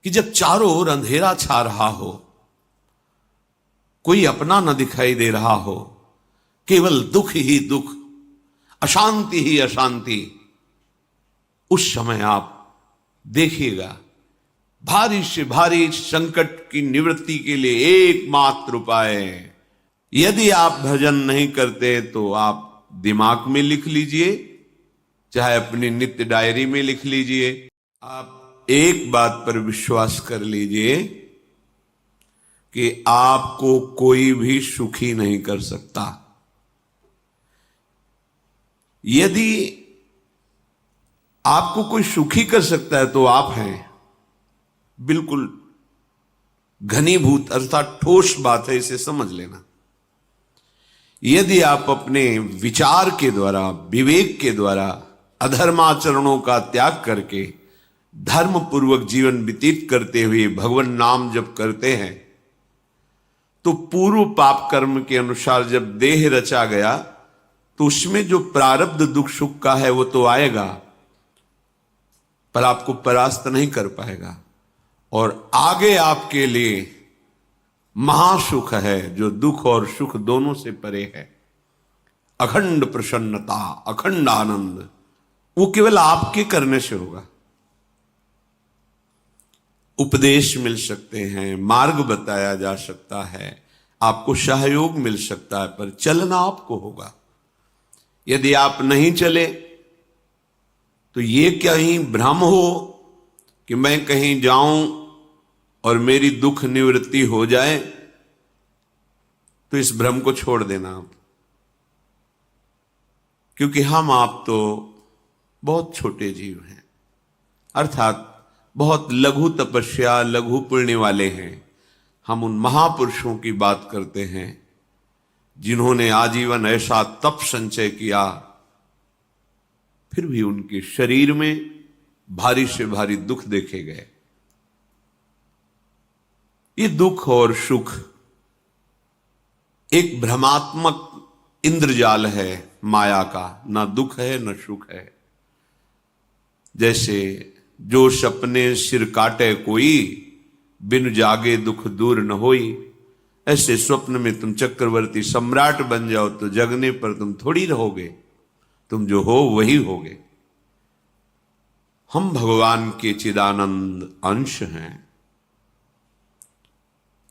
कि जब चारों ओर अंधेरा छा रहा हो, कोई अपना न दिखाई दे रहा हो, केवल दुख ही दुख, अशांति ही अशांति, उस समय आप देखिएगा भारी से भारी संकट की निवृत्ति के लिए एकमात्र उपाय है। यदि आप भजन नहीं करते तो आप दिमाग में लिख लीजिए, चाहे अपनी नित्य डायरी में लिख लीजिए। आप एक बात पर विश्वास कर लीजिए कि आपको कोई भी सुखी नहीं कर सकता। यदि आपको कोई सुखी कर सकता है तो आप हैं। बिल्कुल घनीभूत अर्थात ठोस बात है, इसे समझ लेना। यदि आप अपने विचार के द्वारा, विवेक के द्वारा अधर्माचरणों का त्याग करके धर्म पूर्वक जीवन व्यतीत करते हुए भगवान नाम जप करते हैं, तो पूर्व पाप कर्म के अनुसार जब देह रचा गया तो उसमें जो प्रारब्ध दुख सुख का है वो तो आएगा, पर आपको परास्त नहीं कर पाएगा। और आगे आपके लिए महासुख है जो दुख और सुख दोनों से परे है। अखंड प्रसन्नता, अखंड आनंद, वो केवल आपके करने से होगा। उपदेश मिल सकते हैं, मार्ग बताया जा सकता है, आपको सहयोग मिल सकता है, पर चलना आपको होगा। यदि आप नहीं चले तो ये कहीं भ्रम हो कि मैं कहीं जाऊं और मेरी दुख निवृत्ति हो जाए, तो इस भ्रम को छोड़ देना आप। क्योंकि हम आप तो बहुत छोटे जीव हैं, अर्थात बहुत लघु तपस्या, लघु पुण्य वाले हैं। हम उन महापुरुषों की बात करते हैं जिन्होंने आजीवन ऐसा तप संचय किया, फिर भी उनके शरीर में भारी से भारी दुख देखे गए। ये दुख और सुख एक भ्रमात्मक इंद्रजाल है माया का, ना दुख है न सुख है। जैसे जो सपने सिर काटे कोई, बिन जागे दुख दूर न होई। ऐसे स्वप्न में तुम चक्रवर्ती सम्राट बन जाओ तो जगने पर तुम थोड़ी रहोगे, तुम जो हो वही होगे। हम भगवान के चिदानंद अंश हैं।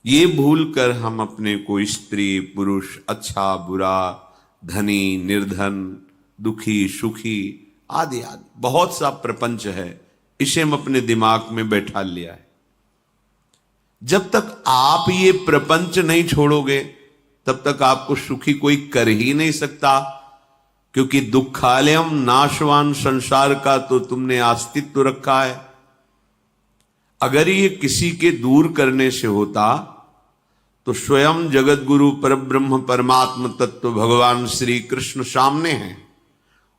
ये भूल कर हम अपने को स्त्री पुरुष, अच्छा बुरा, धनी निर्धन, दुखी सुखी आदि आदि बहुत सा प्रपंच है, इसे हम अपने दिमाग में बैठा लिया है। जब तक आप ये प्रपंच नहीं छोड़ोगे तब तक आपको सुखी कोई कर ही नहीं सकता, क्योंकि दुखालयम नाशवान संसार का तो तुमने अस्तित्व रखा है। अगर ये किसी के दूर करने से होता तो स्वयं जगत गुरु परब्रह्म परमात्म तत्व भगवान श्री कृष्ण सामने हैं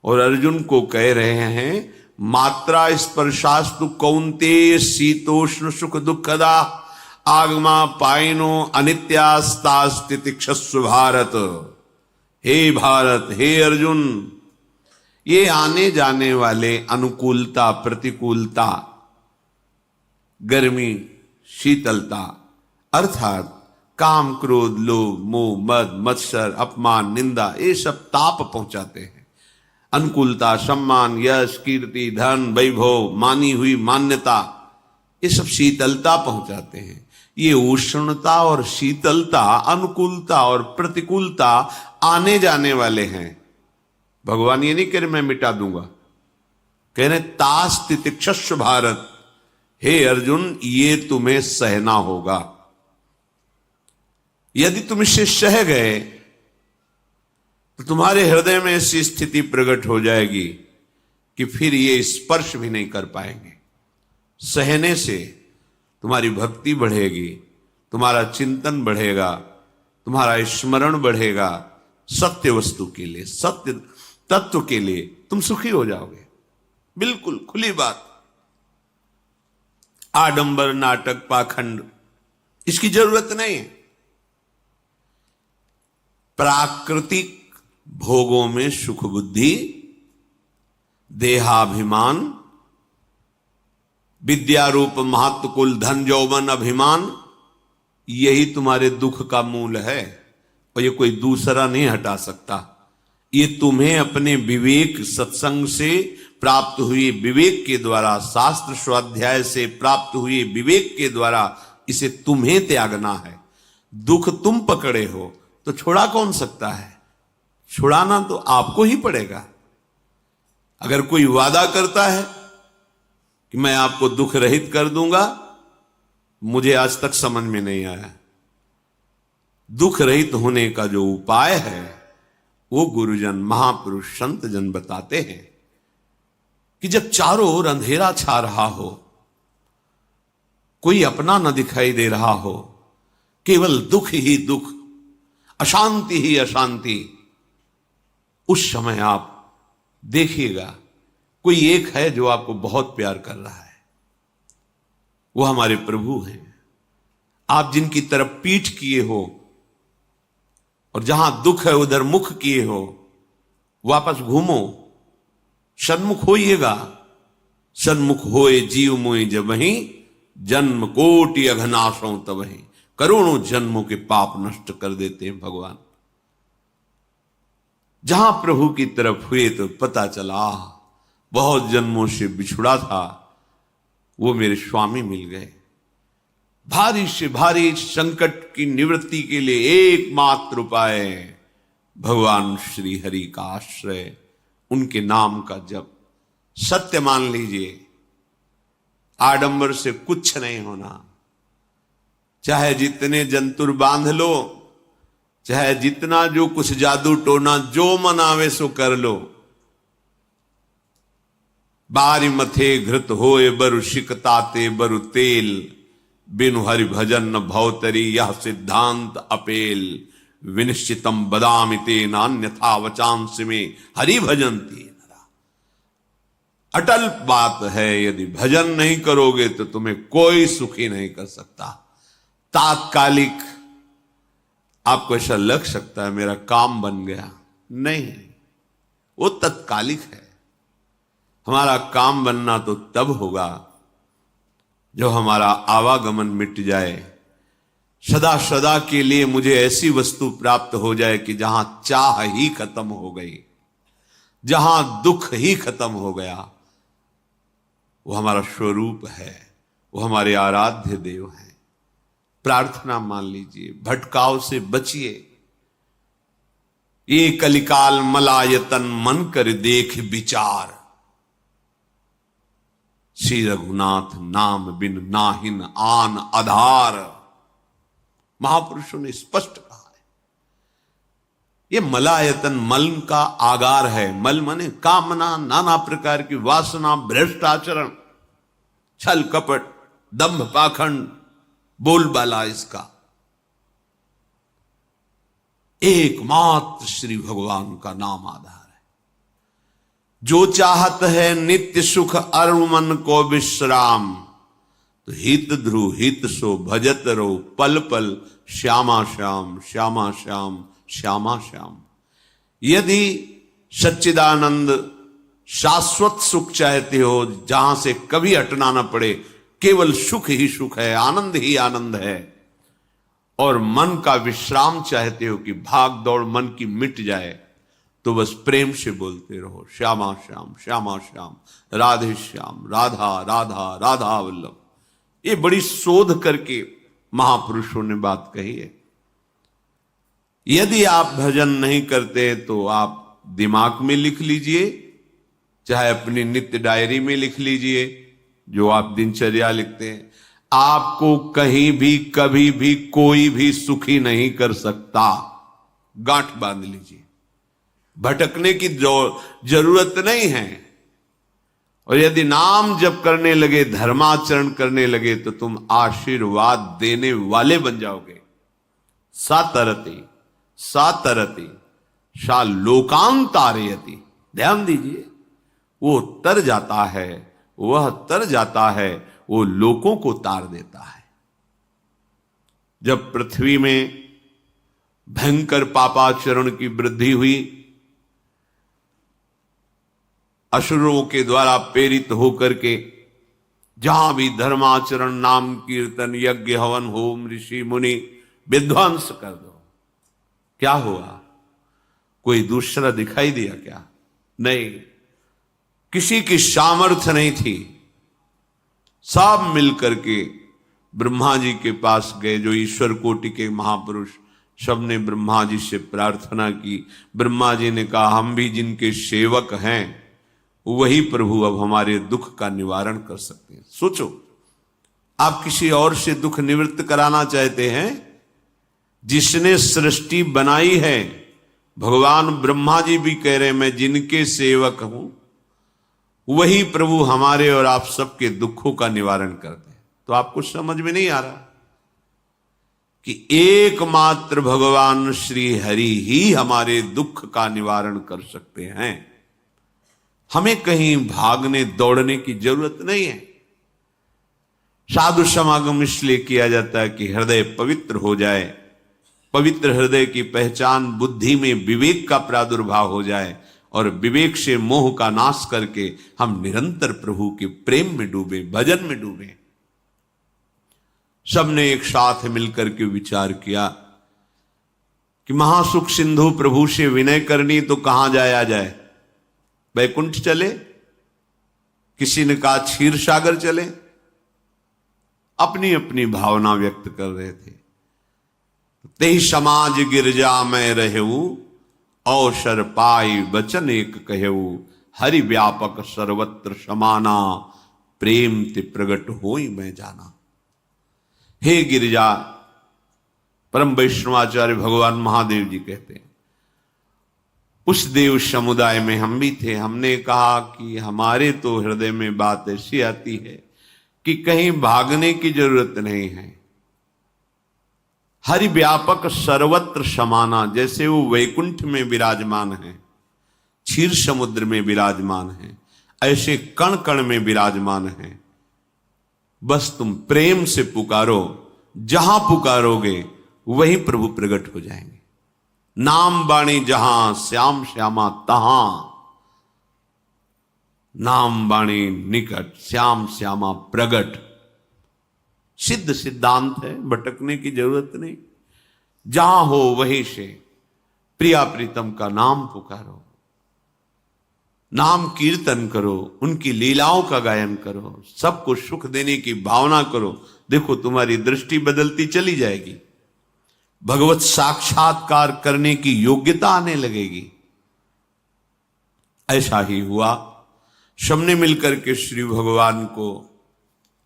और अर्जुन को कह रहे हैं, मात्रा स्पर्शास्तु कौन्तेय शीतोष्ण सुख दुखदा आगमा पायनो अनित्यास्तास्तितिक्षस्व भारत। हे भारत, हे अर्जुन, ये आने जाने वाले अनुकूलता प्रतिकूलता, गर्मी शीतलता, अर्थात काम क्रोध लोभ मोह मद मत्सर अपमान निंदा, ये सब ताप पहुंचाते हैं। अनुकूलता सम्मान यश कीर्ति धन वैभव मानी हुई मान्यता, ये सब शीतलता पहुंचाते हैं। ये उष्णता और शीतलता, अनुकूलता और प्रतिकूलता आने जाने वाले हैं। भगवान ये नहीं कह रहे मैं मिटा दूंगा, कह रहे तास तितिक्षस्व भारत। हे अर्जुन, ये तुम्हें सहना होगा। यदि तुम इसे सह गए तो तुम्हारे हृदय में ऐसी स्थिति प्रकट हो जाएगी कि फिर ये स्पर्श भी नहीं कर पाएंगे। सहने से तुम्हारी भक्ति बढ़ेगी, तुम्हारा चिंतन बढ़ेगा, तुम्हारा स्मरण बढ़ेगा। सत्य वस्तु के लिए, सत्य तत्व के लिए तुम सुखी हो जाओगे। बिल्कुल खुली बात। आडंबर नाटक पाखंड इसकी जरूरत नहीं है। प्राकृतिक भोगों में सुख बुद्धि, देहाभिमान, विद्या रूप महत्व कुल धन यौवन अभिमान, यही तुम्हारे दुख का मूल है और ये कोई दूसरा नहीं हटा सकता। ये तुम्हें अपने विवेक सत्संग से प्राप्त हुए विवेक के द्वारा, शास्त्र स्वाध्याय से प्राप्त हुए विवेक के द्वारा इसे तुम्हें त्यागना है। दुख तुम पकड़े हो तो छोड़ा कौन सकता है? छुड़ाना तो आपको ही पड़ेगा। अगर कोई वादा करता है कि मैं आपको दुख रहित कर दूंगा, मुझे आज तक समझ में नहीं आया। दुख रहित होने का जो उपाय है वो गुरुजन, महापुरुष, संत जन बताते हैं कि जब चारों ओर अंधेरा छा रहा हो, कोई अपना न दिखाई दे रहा हो, केवल दुख ही दुख, अशांति ही अशांति, उस समय आप देखिएगा कोई एक है जो आपको बहुत प्यार कर रहा है। वो हमारे प्रभु हैं। आप जिनकी तरफ पीठ किए हो और जहां दुख है उधर मुख किए हो, वापस घूमो, सन्मुख होइएगा। सन्मुख होए जीव मोहि जब वहीं, जन्म कोटि अघनाशों तब वहीं। करोड़ों जन्मों के पाप नष्ट कर देते हैं भगवान। जहां प्रभु की तरफ हुए तो पता चला बहुत जन्मों से बिछुड़ा था, वो मेरे स्वामी मिल गए। भारी से भारी संकट की निवृत्ति के लिए एकमात्र उपाय भगवान श्री हरि का आश्रय, उनके नाम का जप। सत्य मान लीजिए, आडंबर से कुछ नहीं होना। चाहे जितने जंतुर बांध लो, चाहे जितना जो कुछ जादू टोना जो मन आवे सो कर लो, बारी मथे घृत होए बरु शिकताते बरु तेल, बिनु हरि भजन न भवतरी यह सिद्धांत अपेल। विनिश्चितम बदामि तेन अन्यथा वचांस में हरि भजन्ति नरा। अटल बात है, यदि भजन नहीं करोगे तो तुम्हें कोई सुखी नहीं कर सकता। तात्कालिक आपको ऐसा लग सकता है मेरा काम बन गया, नहीं, वो तत्कालिक है। हमारा काम बनना तो तब होगा जो हमारा आवागमन मिट जाए, सदा सदा के लिए मुझे ऐसी वस्तु प्राप्त हो जाए कि जहां चाह ही खत्म हो गई, जहां दुख ही खत्म हो गया। वो हमारा स्वरूप है, वो हमारे आराध्य देव हैं। प्रार्थना मान लीजिए, भटकाव से बचिए। ये कलिकाल मलायतन मन कर देख विचार, श्री रघुनाथ नाम बिन नाहिन आन आधार। महापुरुषों ने स्पष्ट कहा है। ये मलायतन मल का आगार है। मल माने कामना, नाना प्रकार की वासना, भ्रष्ट आचरण, छल कपट, दंभ पाखंड, बोलबाला, इसका एकमात्र श्री भगवान का नाम आधार है। जो चाहत है नित्य सुख अरु मन को विश्राम, तो हित ध्रुव हित सो भजत रहो पल पल श्यामा श्याम श्यामा श्याम श्यामा श्याम। यदि सच्चिदानंद शाश्वत सुख चाहते हो, जहां से कभी हटना ना पड़े, केवल सुख ही सुख है, आनंद ही आनंद है, और मन का विश्राम चाहते हो कि भाग दौड़ मन की मिट जाए, तो बस प्रेम से बोलते रहो श्यामा श्याम श्यामा श्याम, राधे श्याम, राधा राधा राधा वल्लभ। ये बड़ी शोध करके महापुरुषों ने बात कही है। यदि आप भजन नहीं करते तो आप दिमाग में लिख लीजिए, चाहे अपनी नित्य डायरी में लिख लीजिए, जो आप दिनचर्या लिखते हैं। आपको कहीं भी कभी भी कोई भी सुखी नहीं कर सकता। गांठ बांध लीजिए, भटकने की जरूरत नहीं है। और यदि नाम जप करने लगे, धर्माचरण करने लगे, तो तुम आशीर्वाद देने वाले बन जाओगे। सातरति सातरति सा लोकांतारयति। ध्यान दीजिए, वो तर जाता है, वह तर जाता है, वो लोकों को तार देता है। जब पृथ्वी में भयंकर पापाचरण की वृद्धि हुई, असुरों के द्वारा प्रेरित होकर के जहां भी धर्माचरण, नाम कीर्तन, यज्ञ, हवन, होम, ऋषि मुनि विध्वंस कर दो, क्या हुआ? कोई दूसरा दिखाई दिया क्या? नहीं, किसी की सामर्थ्य नहीं थी। सब मिलकर के ब्रह्मा जी के पास गए, जो ईश्वर कोटि के महापुरुष, सबने ब्रह्मा जी से प्रार्थना की। ब्रह्मा जी ने कहा, हम भी जिनके सेवक हैं वही प्रभु अब हमारे दुख का निवारण कर सकते हैं। सोचो, आप किसी और से दुख निवृत्त कराना चाहते हैं? जिसने सृष्टि बनाई है, भगवान ब्रह्मा जी भी कह रहे हैं मैं जिनके सेवक हूं वही प्रभु हमारे और आप सबके दुखों का निवारण करते हैं। तो आपको समझ में नहीं आ रहा कि एकमात्र भगवान श्री हरि ही हमारे दुख का निवारण कर सकते हैं। हमें कहीं भागने दौड़ने की जरूरत नहीं है। साधु समागम इसलिए किया जाता है कि हृदय पवित्र हो जाए, पवित्र हृदय की पहचान बुद्धि में विवेक का प्रादुर्भाव हो जाए, और विवेक से मोह का नाश करके हम निरंतर प्रभु के प्रेम में डूबे, भजन में डूबे। सबने एक साथ मिलकर के विचार किया कि महासुख सिंधु प्रभु से विनय करनी तो कहां जाया जाए? वैकुंठ चले, किसी ने कहा क्षीर सागर चले। अपनी अपनी भावना व्यक्त कर रहे थे। ते समाज गिरजा में रहेऊ, अवसर पाई वचन एक कहेऊ, हरि व्यापक सर्वत्र समाना, प्रेम ते प्रगट होई मैं जाना। हे गिरिजा, परम वैष्णवाचार्य भगवान महादेव जी कहते हैं, उस देव समुदाय में हम भी थे। हमने कहा कि हमारे तो हृदय में बात ऐसी आती है कि कहीं भागने की जरूरत नहीं है। हरि व्यापक सर्वत्र समाना, जैसे वो वैकुंठ में विराजमान है, क्षीर समुद्र में विराजमान है, ऐसे कण कण में विराजमान है। बस तुम प्रेम से पुकारो, जहां पुकारोगे वहीं प्रभु प्रकट हो जाएंगे। नाम बाणी जहां श्याम श्यामा तहां, नाम बाणी निकट श्याम श्यामा प्रगट। सिद्ध सिद्धांत है, भटकने की जरूरत नहीं। जहां हो वहीं से प्रिया प्रीतम का नाम पुकारो, नाम कीर्तन करो, उनकी लीलाओं का गायन करो, सबको सुख देने की भावना करो। देखो तुम्हारी दृष्टि बदलती चली जाएगी, भगवत साक्षात्कार करने की योग्यता आने लगेगी। ऐसा ही हुआ। सबने मिलकर के श्री भगवान को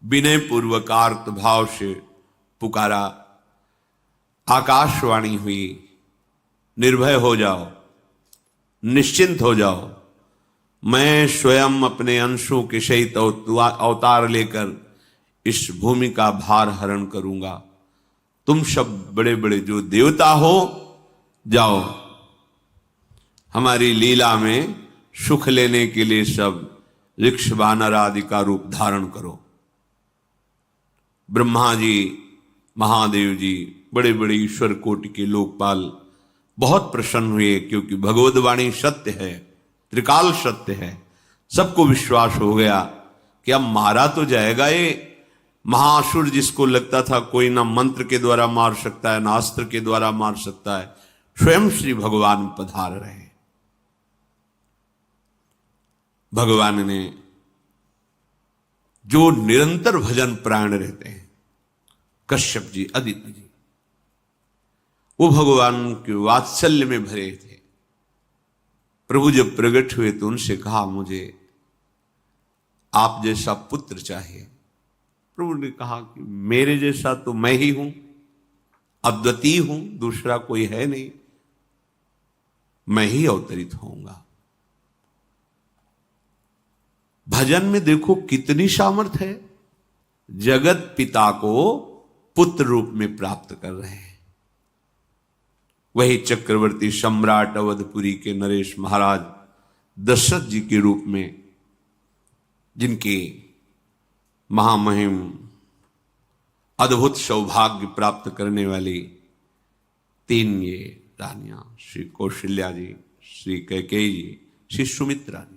विनय पूर्वक आर्त भाव से पुकारा। आकाशवाणी हुई, निर्भय हो जाओ, निश्चिंत हो जाओ, मैं स्वयं अपने अंशों के सहित अवतार लेकर इस भूमि का भार हरण करूंगा। तुम सब बड़े बड़े जो देवता हो, जाओ हमारी लीला में सुख लेने के लिए सब ऋक्ष वानर आदि का रूप धारण करो। ब्रह्मा जी, महादेव जी, बड़े बड़े ईश्वर कोटि के लोकपाल बहुत प्रसन्न हुए, क्योंकि भगवद्वाणी सत्य है, त्रिकाल सत्य है। सबको विश्वास हो गया कि अब मारा तो जाएगा ये महासुर, जिसको लगता था कोई ना मंत्र के द्वारा मार सकता है, ना अस्त्र के द्वारा मार सकता है। स्वयं श्री भगवान पधार रहे। भगवान ने जो निरंतर भजन प्राण रहते हैं, कश्यप जी, अदिति जी, वो भगवान के वात्सल्य में भरे थे। प्रभु जब प्रकट हुए तो उनसे कहा, मुझे आप जैसा पुत्र चाहिए। प्रभु ने कहा कि मेरे जैसा तो मैं ही हूं, अद्वितीय हूं, दूसरा कोई है नहीं, मैं ही अवतरित होऊंगा। भजन में देखो कितनी सामर्थ्य है। जगत पिता को पुत्र रूप में प्राप्त कर रहे हैं। वही चक्रवर्ती सम्राट अवधपुरी के नरेश महाराज दशरथ जी के रूप में, जिनके महामहिम अद्भुत सौभाग्य प्राप्त करने वाली 3 ये रानियां, श्री कौशल्या जी, श्री कैकेयी जी, श्री सुमित्रा जी।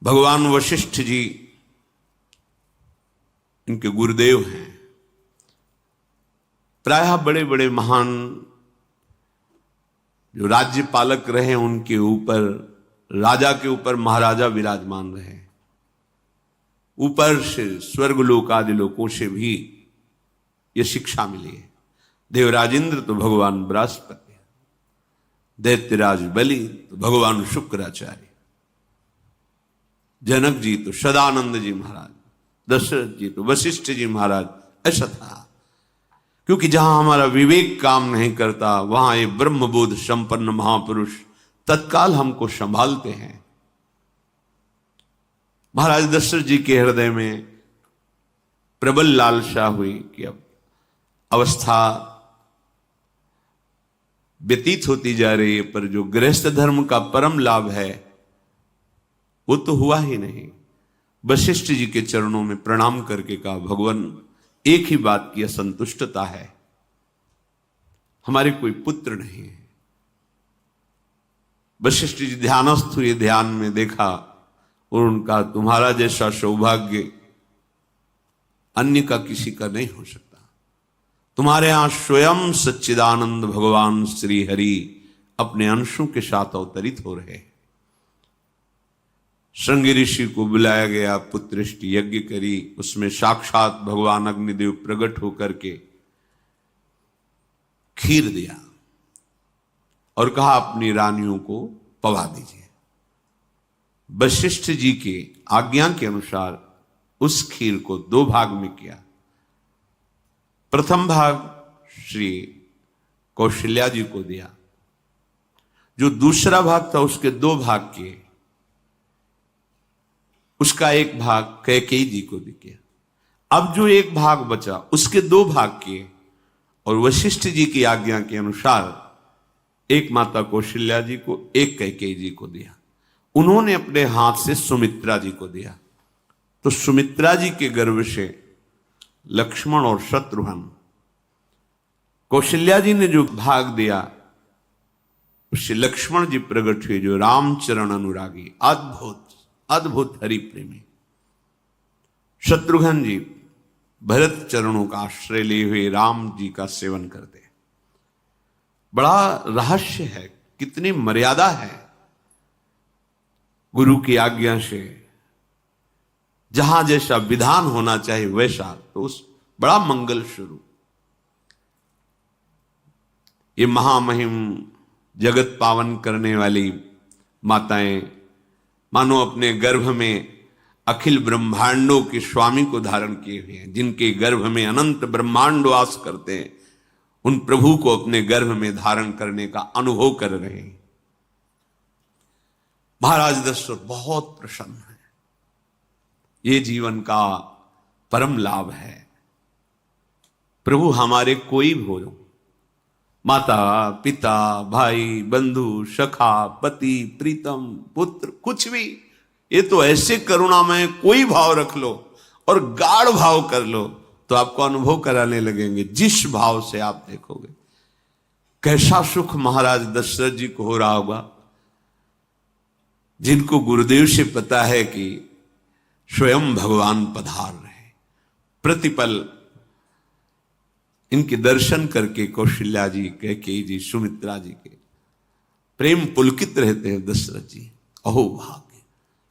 भगवान वशिष्ठ जी इनके गुरुदेव हैं। प्रायः बड़े बड़े महान जो राज्य पालक रहे उनके ऊपर, राजा के ऊपर महाराजा विराजमान रहे। ऊपर से स्वर्गलोक आदि लोकों से भी यह शिक्षा मिली है। देवराजेंद्र तो भगवान बृहस्पति, दैत्यराज बलि तो भगवान शुक्राचार्य, जनक जी तो सदानंद जी महाराज, दशरथ जी तो वशिष्ठ जी महाराज। ऐसा था, क्योंकि जहां हमारा विवेक काम नहीं करता वहां ये ब्रह्मबोध संपन्न महापुरुष तत्काल हमको संभालते हैं। महाराज दशरथ जी के हृदय में प्रबल लालसा हुई कि अब अवस्था व्यतीत होती जा रही है, पर जो गृहस्थ धर्म का परम लाभ है वो तो हुआ ही नहीं। वशिष्ठ जी के चरणों में प्रणाम करके कहा, भगवान एक ही बात की असंतुष्टता है, हमारे कोई पुत्र नहीं है। वशिष्ठ जी ध्यानस्थ हुए, ध्यान में देखा और उनका, तुम्हारा जैसा सौभाग्य अन्य का किसी का नहीं हो सकता। तुम्हारे यहां स्वयं सच्चिदानंद भगवान श्री हरि अपने अंशों के साथ अवतरित हो रहे हैं। श्रृंगी ऋषि को बुलाया गया, पुत्रेष्टि यज्ञ करी, उसमें साक्षात भगवान अग्निदेव प्रकट होकर के खीर दिया और कहा अपनी रानियों को पवा दीजिए। वशिष्ठ जी के आज्ञा के अनुसार उस खीर को 2 भाग में किया। प्रथम भाग श्री कौशल्या जी को दिया, जो दूसरा भाग था उसके 2 भाग किए, उसका 1 भाग कैकेयी जी को दिया। अब जो 1 भाग बचा उसके 2 भाग किए और वशिष्ठ जी की आज्ञा के अनुसार एक माता कौशल्या जी को, एक कैकेयी जी को दिया। उन्होंने अपने हाथ से सुमित्रा जी को दिया। तो सुमित्रा जी के गर्भ से लक्ष्मण और शत्रुघ्न, कौशल्या जी ने जो भाग दिया उससे लक्ष्मण जी प्रकट हुए, जो रामचरण अनुरागी, अद्भुत अद्भुत हरि प्रेमी। शत्रुघ्न जी भरत चरणों का आश्रय लिए हुए राम जी का सेवन करते। बड़ा रहस्य है, कितनी मर्यादा है गुरु की आज्ञा से। जहां जैसा विधान होना चाहिए वैसा, तो उस बड़ा मंगल शुरू। ये महामहिम जगत पावन करने वाली माताएं मानो अपने गर्भ में अखिल ब्रह्मांडों के स्वामी को धारण किए हुए हैं, जिनके गर्भ में अनंत ब्रह्मांड वास करते हैं, उन प्रभु को अपने गर्भ में धारण करने का अनुभव कर रहे हैं। महाराज दशरथ बहुत प्रसन्न है। ये जीवन का परम लाभ है। प्रभु हमारे कोई भी हो, माता पिता भाई बंधु सखा पति प्रीतम पुत्र, कुछ भी, ये तो ऐसे करुणामय कोई भाव रख लो और गाढ़ भाव कर लो तो आपको अनुभव कराने लगेंगे। जिस भाव से आप देखोगे कैसा सुख महाराज दशरथ जी को हो रहा होगा, जिनको गुरुदेव से पता है कि स्वयं भगवान पधार रहे। प्रतिपल इनके दर्शन करके कौशल्या जी, कैकेयी जी, सुमित्रा जी के प्रेम पुलकित रहते हैं। दशरथ जी, अहो भाग्य,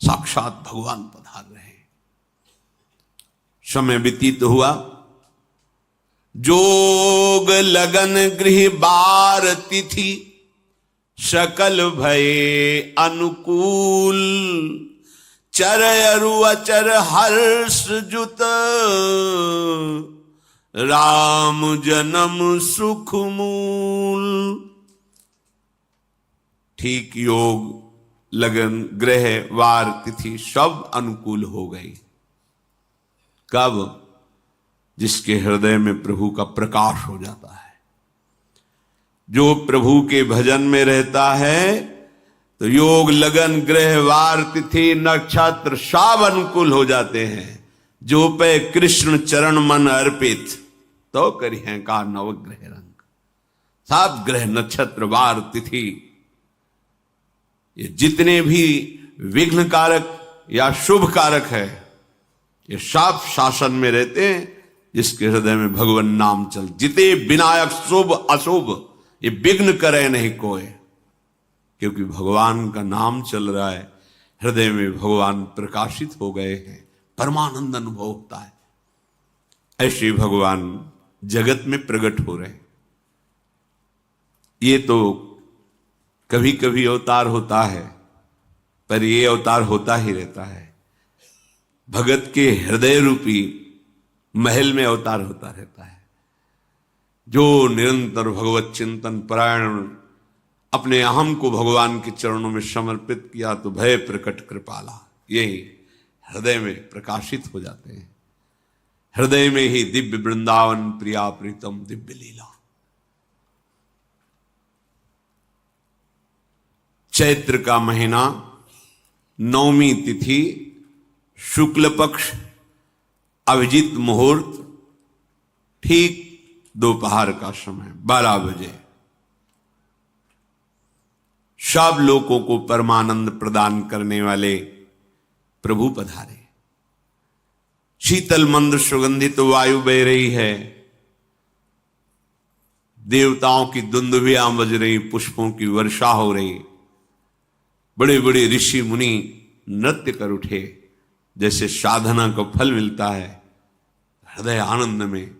साक्षात भगवान पधार रहे। समय व्यतीत हुआ, जोग लगन गृह बार तिथि, सकल भये अनुकूल, चर अरु अचर हर्ष जुत, राम जन्म सुख मूल। ठीक योग लगन ग्रह वार तिथि सब अनुकूल हो गई। कब? जिसके हृदय में प्रभु का प्रकाश हो जाता है। जो प्रभु के भजन में रहता है तो योग लगन ग्रह वार तिथि नक्षत्र सब अनुकूल हो जाते हैं। जो पे कृष्ण चरण मन अर्पित, तो करी है का नवग्रह रंग। 7 ग्रह नक्षत्र वार तिथि, ये जितने भी विघ्न कारक या शुभ कारक है, ये साफ शासन में रहते हैं जिसके हृदय में भगवान नाम चल। जिते विनायक शुभ अशुभ ये विघ्न करे नहीं कोई, क्योंकि भगवान का नाम चल रहा है, हृदय में भगवान प्रकाशित हो गए हैं, परमानंद अनुभव होता है। ऐसे भगवान जगत में प्रकट हो रहे हैं। ये तो कभी कभी अवतार होता है, पर ये अवतार होता ही रहता है। भगत के हृदय रूपी महल में अवतार होता रहता है। जो निरंतर भगवत चिंतन परायण अपने अहम को भगवान के चरणों में समर्पित किया तो भय प्रकट कृपाला, यही हृदय में प्रकाशित हो जाते हैं। हृदय में ही दिव्य वृंदावन प्रिया प्रीतम दिव्य लीला। चैत्र का महीना, नवमी तिथि, शुक्ल पक्ष, अभिजीत मुहूर्त, ठीक दोपहर का समय 12 बजे। सब लोगों को परमानंद प्रदान करने वाले प्रभु पधारे। शीतल मंद सुगंधित वायु बह रही है, देवताओं की दुंदुभियां बज रही, पुष्पों की वर्षा हो रही, बड़े बड़े ऋषि मुनि नृत्य कर उठे। जैसे साधना को फल मिलता है हृदय आनंद में,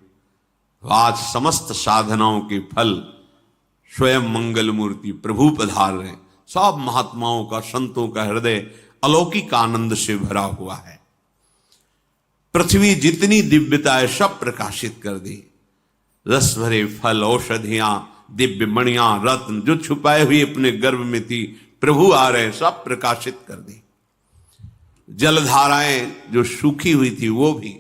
आज समस्त साधनाओं के फल स्वयं मंगल मूर्ति प्रभु पधार रहे। सब महात्माओं का, संतों का हृदय अलौकिक आनंद से भरा हुआ है। पृथ्वी जितनी दिव्यता है सब प्रकाशित कर दी। रस भरे फल, औषधियां, दिव्य मणियां, रत्न जो छुपाए हुए अपने गर्भ में थी, प्रभु आ रहे, सब प्रकाशित कर दी। जलधाराएं जो सूखी हुई थी वो भी।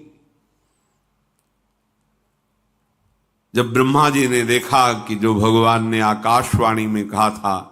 जब ब्रह्मा जी ने देखा कि जो भगवान ने आकाशवाणी में कहा था